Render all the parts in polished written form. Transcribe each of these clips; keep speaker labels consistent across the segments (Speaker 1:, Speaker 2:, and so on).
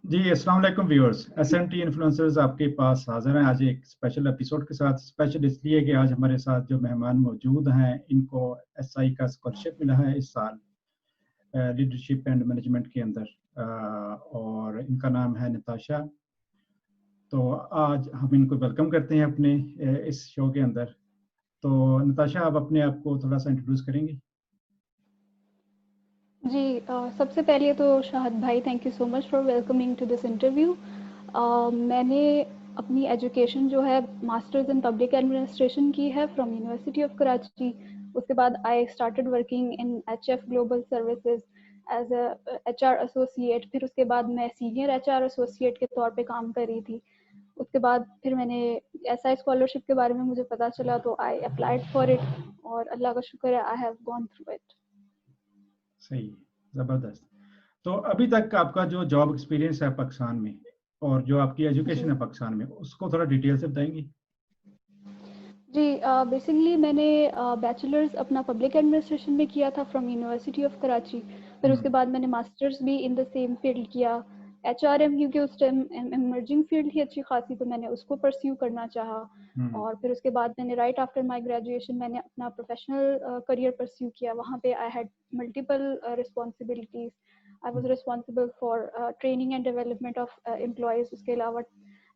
Speaker 1: जी, अस्सलाम वालेकुम viewers. SMT influencers आपके पास हाज़िर हैं आज एक स्पेशल एपिसोड के साथ। स्पेशल इसलिए कि आज हमारे साथ जो मेहमान मौजूद हैं, इनको एसआई का स्कॉलरशिप मिला है इस साल लीडरशिप एंड मैनेजमेंट के अंदर, और इनका नाम है नताशा। तो आज हम इनको वेलकम करते हैं अपने इस शो के अंदर। तो नताशा, आप अपने आप को थोड़ा सा इंट्रोड्यूस करेंगी?
Speaker 2: जी सबसे पहले तो शाहद भाई, thank you so much for welcoming to this interview. मैंने अपनी एजुकेशन जो है मास्टर्स इन पब्लिक एडमिनिस्ट्रेशन की है फ्रॉम यूनिवर्सिटी ऑफ कराची। उसके बाद I started working in HF global services as a HR associate. फिर उसके बाद मैं सीनियर एचआर एसोसिएट के तौर पे काम कर रही थी। उसके बाद फिर मैंने एसआई स्कॉलरशिप के बारे में मुझे पता चला तो आई अप्लाइड फॉर इट, और अल्लाह का शुक्र है I have gone through it.
Speaker 1: सही, ज़बरदस्त। तो अभी तक आपका जो जॉब एक्सपीरियंस है पाकिस्तान में और जो आपकी
Speaker 2: जी
Speaker 1: एजुकेशन है पाकिस्तान में, उसको थोड़ा डिटेल से बताएंगी?
Speaker 2: जी बेसिकली मैंने बैचलर्स अपना पब्लिक एडमिनिस्ट्रेशन में किया था फ्रॉम यूनिवर्सिटी ऑफ कराची। फिर उसके
Speaker 1: हम्म।
Speaker 2: बाद मैंने मास्टर्स भी इन द सेम फील्ड किया। एचआरएम, क्योंकि उस टाइम इमर्जिंग फील्ड थी अच्छी खासी, तो मैंने उसको परस्यू करना चाहा।
Speaker 1: हम्म।
Speaker 2: और फिर उसके बाद मैंने राइट आफ्टर माय ग्रेजुएशन मैंने अपना प्रोफेशनल करियर परस्यू किया। वहाँ पे I had multiple responsibilities. I was responsible for training and development of employees. उसके अलावा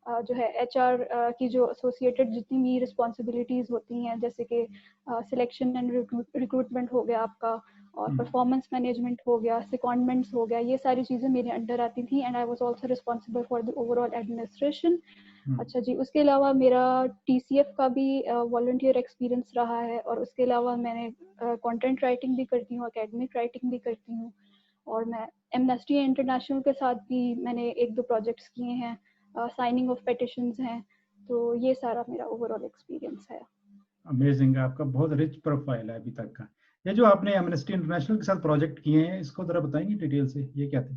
Speaker 2: जो है एचआर की जो एसोसिएटेड जितनी भी रिस्पॉन्सिबिलिटीज़ होती हैं, जैसे कि सिलेक्शन एंड रिक्रूटमेंट हो गया आपका, और
Speaker 1: हम्म।
Speaker 2: परफॉर्मेंस मैनेजमेंट हो गया, सेकॉन्डमेंट्स हो गया, ये सारी चीज़ें मेरे अंडर आती थी। And I was also responsible for the overall administration.
Speaker 1: हम्म।
Speaker 2: अच्छा जी, उसके अलावा मेरा टीसीएफ का भी वॉलंटियर एक्सपीरियंस रहा है, और उसके अलावा मैंने कंटेंट राइटिंग भी करती हूँ, एकेडमिक राइटिंग भी करती हूँ। और मैं एमनेस्टी इंटरनेशनल के साथ भी मैंने एक दो प्रोजेक्ट्स किए हैं, साइनिंग ऑफ पेटिशंस हैं। तो ये सारा मेरा ओवरऑल एक्सपीरियंस है।
Speaker 1: अमेजिंग, आपका बहुत रिच प्रोफाइल है अभी तक का। ये जो आपने एमनेस्टी इंटरनेशनल के साथ प्रोजेक्ट किए हैं, इसको जरा बताएंगे डिटेल से, ये क्या थे?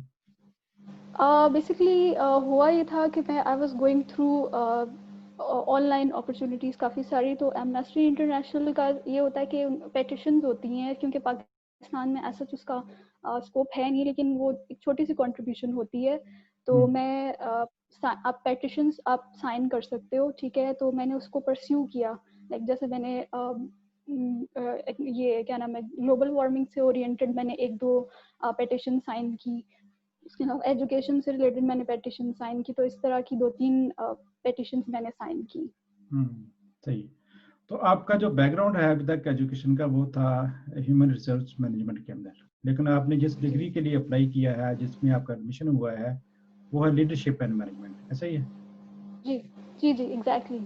Speaker 2: बेसिकली हुआ ये था कि मैं I was going through online opportunities काफ़ी सारी। तो एमनेस्टी इंटरनेशनल का ये होता है कि पेटिशंस होती हैं, क्योंकि पाकिस्तान में ऐसा उसका स्कोप है नहीं, लेकिन वो एक छोटी सी कंट्रीब्यूशन होती है। तो
Speaker 1: हम्म।
Speaker 2: मैं आप पेटिशंस आप साइन कर सकते हो, ठीक है। तो मैंने उसको परस्यू किया। लाइक जैसे मैंने ये क्या नाम है, ग्लोबल वार्मिंग से ओरिएंटेड मैंने एक दो पेटिशन साइन की। उसके अलावा एजुकेशन से रिलेटेड मैंने पेटिशन साइन की। तो इस तरह की दो तीन पेटिशन मैंने साइन की।
Speaker 1: हम्म। सही। तो आपका जो बैकग्राउंड है अभी तक एजुकेशन का, वो था ह्यूमन रिसोर्स मैनेजमेंट के अंदर, लेकिन आपने जिस
Speaker 2: जी
Speaker 1: डिग्री के लिए अप्लाई किया है, जिसमें आपका एडमिशन हुआ है, वो है लीडरशिप एंड मैनेजमेंट, ऐसा ही है?
Speaker 2: जी जी जी exactly.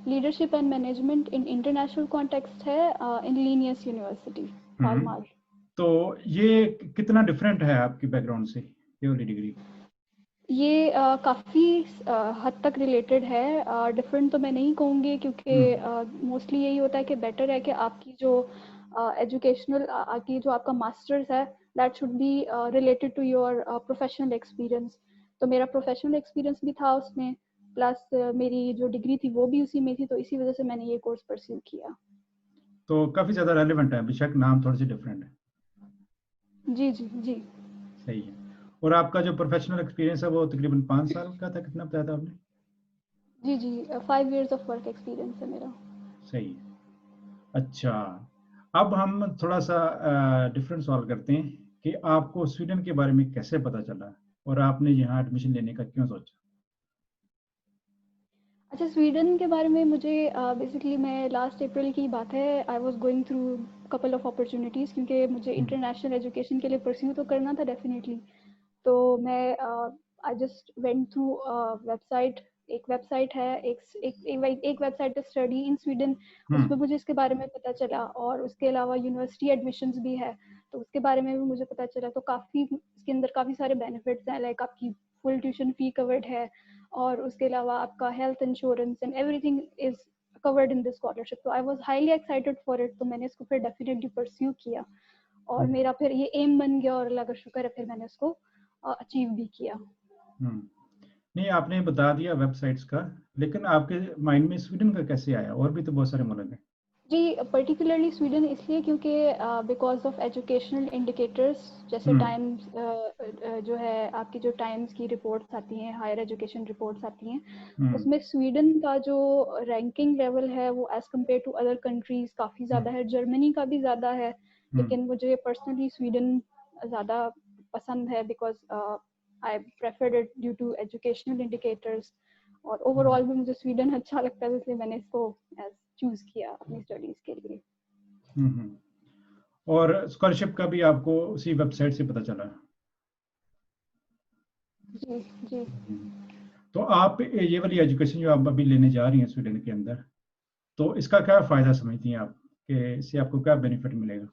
Speaker 2: Leadership and management in international context है, इन लीनियस यूनिवर्सिटी
Speaker 1: हम्म।
Speaker 2: पालमार।
Speaker 1: तो ये कितना डिफरेंट है आपकी बैकग्राउंड से, ये वाली डिग्री?
Speaker 2: ये काफ़ी हद तक रिलेटेड है। डिफरेंट तो मैं नहीं कहूँगी, क्योंकि
Speaker 1: हम्म।
Speaker 2: मोस्टली यही होता है कि बेटर है कि आपकी जो एजुकेशनल की जो आपका मास्टर्स है, that should be related to your professional experience. तो मेरा प्रोफेशनल एक्सपीरियंस भी था उसमें, प्लस मेरी जो डिग्री थी वो भी उसी में थी। तो इसी वजह से मैंने ये कोर्स परस्यू किया।
Speaker 1: तो काफ़ी ज़्यादा रेलिवेंट है, बेशक नाम थोड़े से डिफरेंट है।
Speaker 2: जी जी जी
Speaker 1: सही है। और आपका जो प्रोफेशनल एक्सपीरियंस है, वो तकरीबन 5 साल का था, कितना बताया था आपने?
Speaker 2: जी जी 5 years ऑफ वर्क एक्सपीरियंस है मेरा।
Speaker 1: सही है। अच्छा, अब हम थोड़ा सा डिफरेंट सवाल करते हैं कि आपको स्वीडन के बारे में कैसे पता चला और आपने यहाँ एडमिशन लेने का क्यों सोचा?
Speaker 2: अच्छा, स्वीडन के बारे में मुझे बेसिकली मैं लास्ट अप्रैल की बात है, I was going through couple of opportunities, क्योंकि मुझे
Speaker 1: हम्म।
Speaker 2: इंटरनेशनल एजुकेशन के लिए परस्यू तो करना था डेफिनेटली। तो मैं I just went through website. एक वेबसाइट है, एक वेबसाइट है स्टडी इन स्वीडन। उस
Speaker 1: हम्म।
Speaker 2: पर मुझे इसके बारे में पता चला, और उसके अलावा यूनिवर्सिटी एडमिशन्स भी है, तो उसके बारे में भी मुझे पता चला। तो काफ़ी इसके अंदर काफ़ी सारे बेनिफिट्स हैं, लाइक आपकी फुल ट्यूशन फ़ी कवर्ड है, और उसके अलावा आपका health insurance and everything is covered in this scholarship. तो I was highly excited for it, तो मैंने इसको फिर डेफिनेटली परस्यू किया, और
Speaker 1: हम्म।
Speaker 2: मेरा फिर ये एम बन गया, और अल्लाह का शुक्र है फिर मैंने उसको अचीव भी किया।
Speaker 1: हम्म। नहीं, आपने बता दिया वेबसाइट्स का, लेकिन आपके माइंड में स्वीडन का कैसे आया? और भी तो बहुत सारे मुल्क हैं।
Speaker 2: जी, पर्टिकुलरली स्वीडन इसलिए क्योंकि बिकॉज ऑफ एजुकेशनल इंडिकेटर्स, जैसे टाइम्स जो है आपकी जो टाइम्स की रिपोर्ट्स आती हैं, हायर एजुकेशन रिपोर्ट्स आती हैं, उसमें स्वीडन का जो रैंकिंग लेवल है वो as compare to other countries काफ़ी ज़्यादा है। जर्मनी का भी ज़्यादा है, लेकिन मुझे पर्सनली स्वीडन ज़्यादा पसंद है because I preferred it due to educational indicators, और ओवरऑल भी मुझे स्वीडन अच्छा लगता है, इसलिए मैंने इसको एज चूज किया अपनी स्टडीज के लिए।
Speaker 1: और स्कॉलरशिप का भी आपको उसी वेबसाइट से पता चला?
Speaker 2: जी जी।
Speaker 1: तो आप ये वाली एजुकेशन जो आप अभी लेने जा रही हैं स्वीडन के अंदर, तो इसका क्या फायदा समझती हैं आप कि इससे आपको क्या बेनिफिट मिलेगा?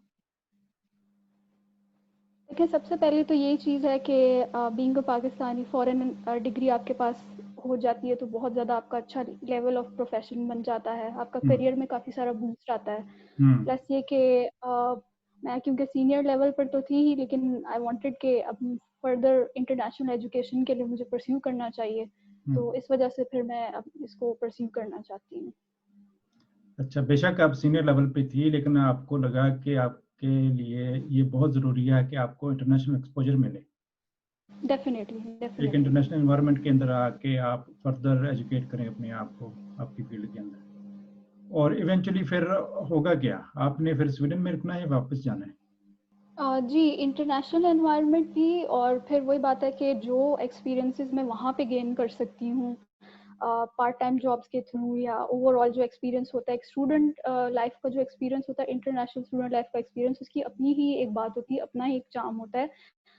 Speaker 2: देखिए, सबसे पहले तो यही चीज़ है कि being a Pakistani, foreign degree आपके पास हो जाती है तो बहुत ज़्यादा आपका अच्छा लेवल ऑफ प्रोफेशन बन जाता है, आपका करियर में काफ़ी सारा बूस्ट आता है। प्लस ये कि मैं क्योंकि सीनियर लेवल पर तो थी ही, लेकिन आई वांटेड कि अब फर्दर इंटरनेशनल एजुकेशन के लिए मुझे परस्यू करना चाहिए, तो इस वजह से फिर मैं अब इसको परस्यू करना चाहती हूँ।
Speaker 1: अच्छा, बेशक आप सीनियर लेवल पे थी, लेकिन आपको लगा कि आपके लिए ये बहुत ज़रूरी है कि आपको इंटरनेशनल एक्सपोजर मिले।
Speaker 2: डेफिनेटली
Speaker 1: एक
Speaker 2: डेफिनेटली।
Speaker 1: इंटरनेशनल एनवायरनमेंट के अंदर आके आप फर्दर एजुकेट करें अपने आप को आपकी फील्ड के अंदर। और इवेंचुअली फिर होगा क्या? आपने फिर स्वीडन में रुकना है, वापस जाना है?
Speaker 2: जी, इंटरनेशनल एनवायरनमेंट भी, और फिर वही बात है कि जो एक्सपीरियंसेस मैं वहाँ पे गेन कर सकती हूँ पार्ट टाइम जॉब्स के थ्रू, या ओवरऑल जो एक्सपीरियंस होता है एक स्टूडेंट लाइफ का, जो एक्सपीरियंस होता है इंटरनेशनल स्टूडेंट लाइफ का एक्सपीरियंस, उसकी अपनी ही एक बात होती है, अपना ही एक चार्म होता है।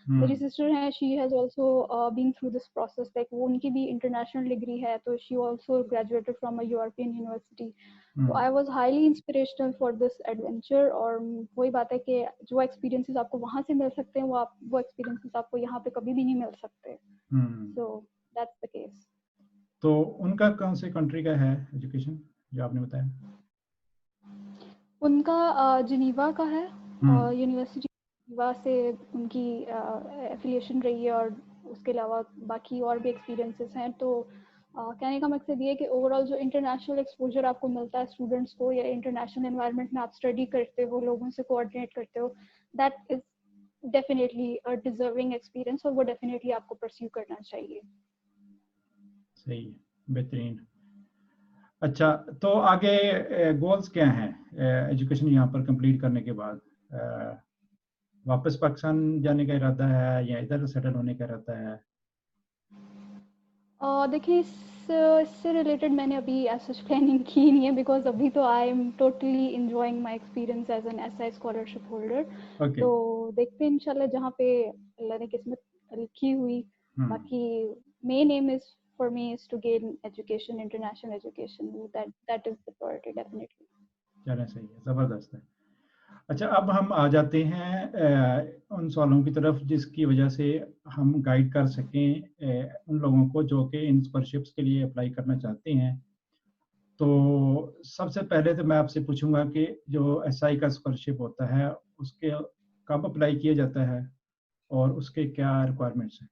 Speaker 2: मेरी सिस्टर है, she has also been through this process, like वो उनकी भी इंटरनेशनल डिग्री है, तो she also graduated from a European university. तो I was highly inspirational for this adventure, और वही बात है कि जो एक्सपीरियंसेस आपको वहाँ से मिल सकते हैं वो एक्सपीरियंसेस आपको यहाँ पे कभी भी नहीं मिल सकते। So that's the case.
Speaker 1: तो उनका कौन से कंट्री का है एजुकेशन जो आपने बताया?
Speaker 2: उनका जिनीवा का है, यूनिवर्सिटी जिनीवा से उनकी एफिलिएशन रही है, और उसके अलावा बाकी और भी एक्सपीरियंसेस हैं। तो कहने का मकसद ये है कि ओवरऑल जो इंटरनेशनल एक्सपोजर आपको मिलता है स्टूडेंट्स को, या इंटरनेशनल एनवायरनमेंट में आप स्टडी करते हो, लोगों से कोऑर्डिनेट करते हो, that is definitely a deserving experience, और वो डेफिनेटली आपको परस्यू करना चाहिए।
Speaker 1: सही है, बेहतरीन। अच्छा, तो आगे गोल्स क्या हैं एजुकेशन यहाँ पर कंप्लीट करने के बाद? वापस पाकिस्तान जाने का इरादा है या इधर सेटल होने का इरादा है?
Speaker 2: देखिए, इससे रिलेटेड मैंने अभी सच प्लानिंग की नहीं है, बिकॉज अभी तो I am totally enjoying my experience as an SI scholarship holder. तो देखते हैं इंशाल्लाह जहाँ पे अल्लाह ने किस्मत लिखी हुई। बाकी main aim is for me is to gain education, international education, that is the priority definitely.
Speaker 1: चलें, सही है, ज़बरदस्त है। अच्छा, अब हम आ जाते हैं उन सवालों की तरफ जिसकी वजह से हम गाइड कर सकें उन लोगों को जो कि इन स्कॉलरशिप्स के लिए अप्लाई करना चाहते हैं। तो सबसे पहले तो मैं आपसे पूछूंगा कि जो एसआई का स्कॉलरशिप होता है उसके कब अप्लाई किया जाता है और उसके क्या रिक्वायरमेंट्स हैं?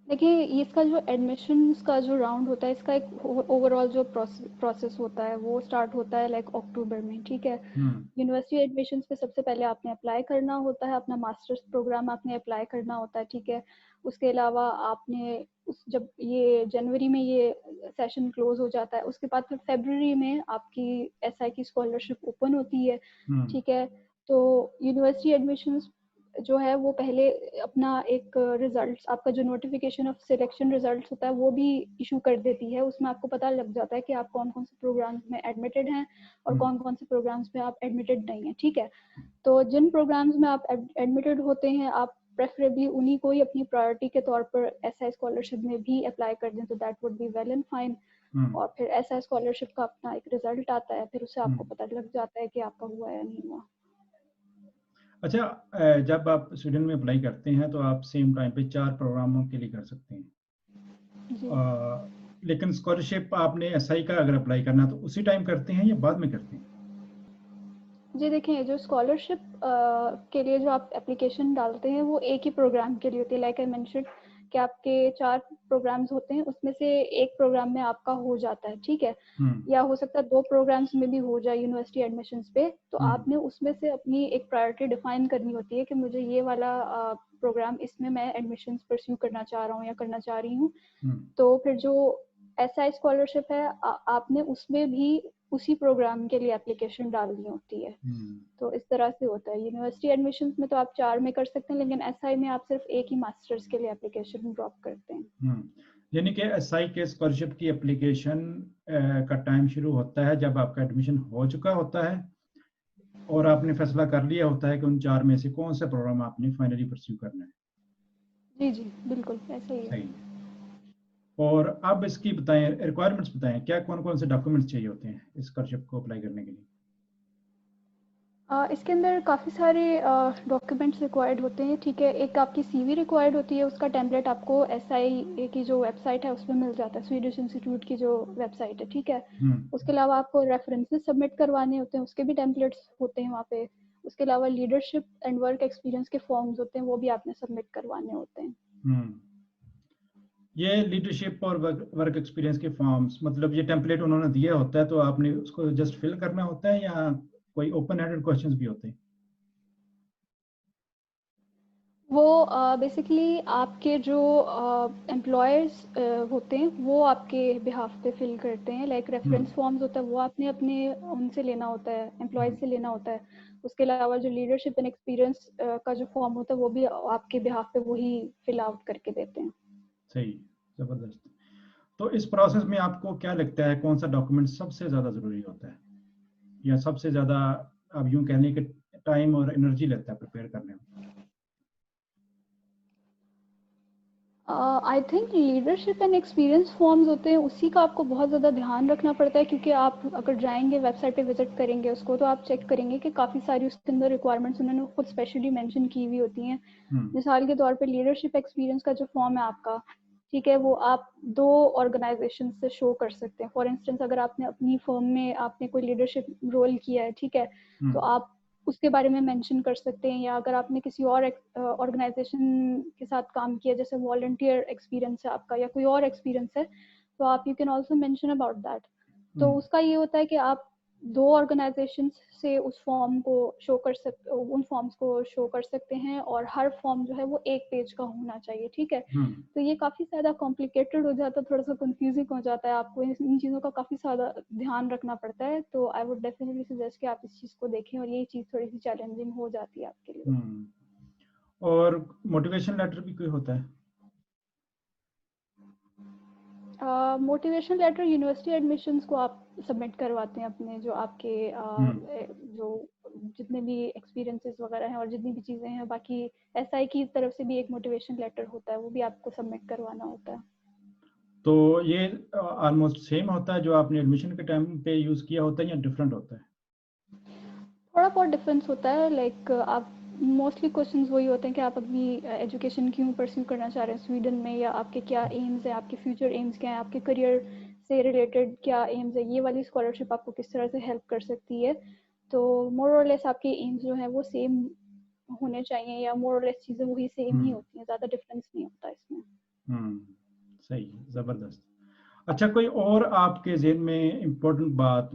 Speaker 2: देखिए, इसका जो एडमिशन्स का जो राउंड होता है, इसका एक ओवरऑल जो प्रोसेस होता है वो स्टार्ट होता है लाइक अक्टूबर में, ठीक है। यूनिवर्सिटी एडमिशन्स पे सबसे पहले आपने अप्लाई करना होता है, अपना मास्टर्स प्रोग्राम आपने अप्लाई करना होता है, ठीक है। उसके अलावा आपने जब ये जनवरी में ये सेशन क्लोज हो जाता है, उसके बाद फिर फरवरी में आपकी एसआई की स्कॉलरशिप ओपन होती है, ठीक है। तो यूनिवर्सिटी एडमिशन्स जो है वो पहले अपना एक रिजल्ट्स, आपका जो नोटिफिकेशन ऑफ सिलेक्शन रिजल्ट्स होता है वो भी इशू कर देती है। उसमें आपको पता लग जाता है कि आप कौन कौन से प्रोग्राम्स में एडमिटेड हैं और कौन कौन से प्रोग्राम्स में आप एडमिटेड नहीं हैं, ठीक है। तो जिन प्रोग्राम्स में आप एडमिटेड होते हैं, आप प्रेफरेबली उन्हीं को ही अपनी प्रायोरिटी के तौर पर एसआई स्कॉलरशिप में भी अप्लाई कर दें, तो that would be well and fine. और फिर एसआई स्कॉलरशिप का अपना एक रिजल्ट आता है, फिर उससे आपको पता लग जाता है कि आपका हुआ या नहीं हुआ।
Speaker 1: अच्छा, जब आप स्वीडन में अप्लाई करते हैं तो आप सेम टाइम पे 4 प्रोग्रामों के लिए कर सकते हैं। लेकिन स्कॉलरशिप आपने एसआई का अगर अप्लाई करना तो उसी टाइम करते हैं या बाद में करते हैं?
Speaker 2: जी, देखिए, जो स्कॉलरशिप के लिए जो आप एप्लीकेशन डालते हैं वो एक ही प्रोग्राम के लिए होती है, लाइक आई मेंशन्ड कि आपके 4 प्रोग्राम्स होते हैं, उसमें से एक प्रोग्राम में आपका हो जाता है, ठीक है, या हो सकता है 2 प्रोग्राम्स में भी हो जाए यूनिवर्सिटी एडमिशंस पे, तो आपने उसमें से अपनी एक प्रायोरिटी डिफाइन करनी होती है कि मुझे ये वाला प्रोग्राम, इसमें मैं एडमिशंस परस्यू करना चाह रहा हूँ या करना चाह रही हूँ। तो फिर जो एसआई स्कॉलरशिप है, आपने उसमें भी उसी प्रोग्राम के लिए एप्लीकेशन डालनी होती है। तो इस तरह से होता है। यूनिवर्सिटी एडमिशंस में तो आप 4 में कर सकते हैं, लेकिन एसआई में आप सिर्फ एक ही मास्टर्स के लिए एप्लीकेशन ड्रॉप करते हैं।
Speaker 1: यानी कि एसआई के स्कॉलरशिप की एप्लीकेशन का टाइम शुरू होता है जब आपका एडमिशन हो चुका होता है और आपने फैसला कर लिया होता है कि उन 4 में से कौन सा प्रोग्राम आपने फाइनली परस्यू करना है।
Speaker 2: जी जी बिल्कुल ऐसा ही है।
Speaker 1: सही। और अब इसकी बताएं, रिक्वायरमेंट्स बताएं, क्या कौन कौन से डॉक्यूमेंट्स चाहिए होते हैं इस स्कॉलरशिप को अप्लाई करने के लिए?
Speaker 2: इसके अंदर काफ़ी सारे डॉक्यूमेंट्स रिक्वायर्ड होते हैं, ठीक है। एक आपकी सीवी रिक्वायर्ड होती है, उसका टेम्पलेट आपको एसआई की जो वेबसाइट है उसमें मिल जाता है, स्वीडिश इंस्टीट्यूट की जो वेबसाइट है, ठीक है। उसके अलावा आपको रेफरेंसेस सबमिट करवाने होते हैं, उसके भी टेम्पलेट्स होते हैं वहाँ पे। उसके अलावा लीडरशिप एंड वर्क एक्सपीरियंस के फॉर्म्स होते हैं, वो भी आपने सबमिट करवाने होते हैं।
Speaker 1: ये लीडरशिप और वर्क एक्सपीरियंस के फॉर्म्स, मतलब ये टेम्पलेट उन्होंने दिया होता है तो आपने उसको जस्ट फिल करना होता है या कोई ओपन एंडेड क्वेश्चंस भी होते हैं?
Speaker 2: वो बेसिकली आपके जो एम्प्लॉयर्स होते हैं वो आपके बिहाफ पे फिल करते हैं। लाइक रेफरेंस फॉर्म्स होता है वो आपने अपने उनसे लेना होता है, एम्प्लॉयज से लेना होता है। उसके अलावा जो लीडरशिप एंड एक्सपीरियंस का जो फॉर्म होता है वो भी आपके बिहाफ पे वही फिल आउट करके देते हैं।
Speaker 1: सही, जबरदस्त। तो इस प्रोसेस में आपको क्या लगता है कौन सा डॉक्यूमेंट सबसे ज्यादा जरूरी होता है या सबसे ज्यादा आप यूं कहने के टाइम और एनर्जी लगता है प्रिपेयर करने में?
Speaker 2: I think leadership and experience forms होते हैं, उसी का आपको बहुत ज़्यादा ध्यान रखना पड़ता है, क्योंकि आप अगर जाएंगे वेबसाइट पे विजिट करेंगे उसको, तो आप चेक करेंगे कि काफ़ी सारी उसके अंदर रिक्वायरमेंट्स उन्होंने खुद स्पेशली मेंशन की हुई होती हैं। मिसाल के तौर पे लीडरशिप एक्सपीरियंस का जो फॉर्म है आपका, ठीक है, वो आप 2 ऑर्गेनाइजेशन से शो कर सकते हैं। फॉर इंस्टेंस अगर आपने अपनी फर्म में आपने कोई लीडरशिप रोल किया है, ठीक है, तो आप उसके बारे में मेंशन कर सकते हैं। या अगर आपने किसी और ऑर्गेनाइजेशन के साथ काम किया, जैसे वॉलंटियर एक्सपीरियंस है आपका या कोई और एक्सपीरियंस है, तो आप you can also mention about that. तो उसका ये होता है कि आप 2 ऑर्गेनाइजेशन से उस फॉर्म को शो कर सकते, उन फॉर्म्स को शो कर सकते हैं, और हर फॉर्म जो है वो 1 पेज का होना चाहिए, ठीक है। तो ये काफ़ी ज़्यादा कॉम्प्लिकेटेड हो जाता है, थोड़ा सा कंफ्यूजिंग हो जाता है, आपको इन चीज़ों का काफ़ी ज़्यादा ध्यान रखना पड़ता है। तो आई वुड डेफिनेटली सजेस्ट कि आप इस चीज़ को देखें, और ये चीज़ थोड़ी सी चैलेंजिंग हो जाती है आपके लिए।
Speaker 1: और मोटिवेशन लेटर भी कोई होता है?
Speaker 2: मोटिवेशन लेटर यूनिवर्सिटी एडमिशंस को आप सबमिट करवाते हैं अपने, जो आपके जो जितने भी एक्सपीरियंसेस वगैरह हैं और जितनी भी चीज़ें हैं, बाकी एसआई की तरफ से भी एक मोटिवेशन लेटर होता है, वो भी आपको सबमिट करवाना होता है।
Speaker 1: तो ये ऑलमोस्ट सेम होता है जो आपने एडमिशन के टाइम पे यूज किया होता है या डिफरेंट होता है?
Speaker 2: थोड़ा बहुत डिफरेंस होता है। लाइक आप मोस्टली क्वेश्चंस वही होते हैं कि आप अपनी एजुकेशन क्यों परस्यू करना चाह रहे हैं स्वीडन में, या आपके क्या एम्स हैं, आपके फ्यूचर एम्स क्या हैं, आपके करियर से रिलेटेड क्या एम्स है, ये वाली स्कॉलरशिप आपको किस तरह से हेल्प कर सकती है। तो मोर और लेस आपके एम्स जो है वो सेम होने चाहिए, या मोर और लेस चीज़ें वही सेम ही होती हैं, ज़्यादा डिफरेंस नहीं होता इसमें।
Speaker 1: सही, जबरदस्त। अच्छा, कोई और आपके ज़हन में इम्पोर्टेंट बात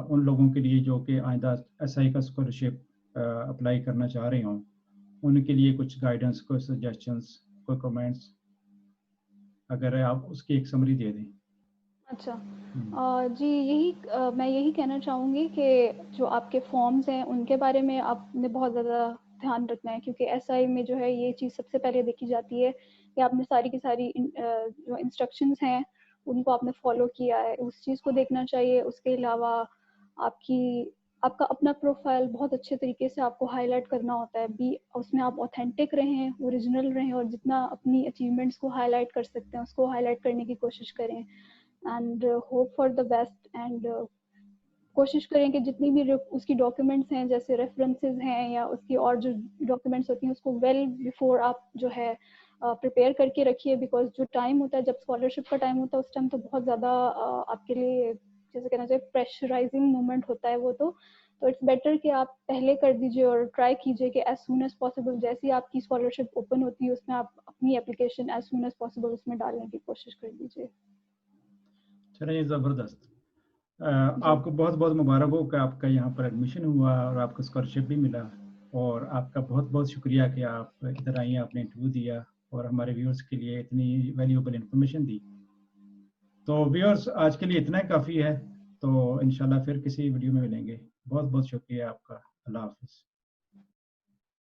Speaker 1: उन लोगों के लिए जो कि आइंदा एसआई का स्कॉलरशिप अप्लाई करना चाह रहे हों, उनके लिए कुछ गाइडेंस, कोई सजेशंस, कोई कमेंट्स, अगर आप उसकी एक समरी दे दें?
Speaker 2: अच्छा, जी मैं यही कहना चाहूँगी कि जो आपके फॉर्म्स हैं उनके बारे में आपने बहुत ज़्यादा ध्यान रखना है, क्योंकि एसआई में जो है ये चीज़ सबसे पहले देखी जाती है कि आपने सारी की सारी जो इंस्ट्रक्शंस हैं उनको आपने फॉलो किया है, उस चीज़ को देखना चाहिए। उसके अलावा आपकी आपका अपना प्रोफाइल बहुत अच्छे तरीके से आपको हाईलाइट करना होता है, भी उसमें आप ऑथेंटिक रहें, ओरिजिनल रहें, और जितना अपनी अचीवमेंट्स को हाईलाइट कर सकते हैं उसको हाईलाइट करने की कोशिश करें। And hope for the best, and कोशिश करें कि जितनी भी उसकी डॉक्यूमेंट्स हैं, जैसे रेफरेंसेस हैं या उसकी और जो डॉक्यूमेंट्स होती हैं, उसको वेल बिफोर आप जो है प्रिपेयर करके रखिए। बिकॉज जो टाइम होता है, जब स्कॉलरशिप का टाइम होता है, उस टाइम तो बहुत ज़्यादा आपके लिए जैसे कहना चाहिए प्रेशराइजिंग मोमेंट होता है वो। तो तो इट्स बेटर कि आप पहले कर दीजिए और ट्राई कीजिए कि एज सून एज पॉसिबल जैसी आपकी स्कॉलरशिप ओपन होती है उसमें आप अपनी application as soon as possible उसमें डालने की कोशिश कर दीजिए।
Speaker 1: चलिए, ज़बरदस्त। आपको बहुत बहुत मुबारक हो कि आपका यहाँ पर एडमिशन हुआ और आपको स्कॉलरशिप भी मिला, और आपका बहुत बहुत शुक्रिया कि आप इधर आई, आपने इंटरव्यू दिया और हमारे व्यूअर्स के लिए इतनी वैल्यूएबल इंफॉर्मेशन दी। तो व्यूअर्स, आज के लिए इतना ही काफ़ी है, तो इंशाल्लाह फिर किसी वीडियो में मिलेंगे। बहुत बहुत शुक्रिया आपका। अल्लाह हाफिज़।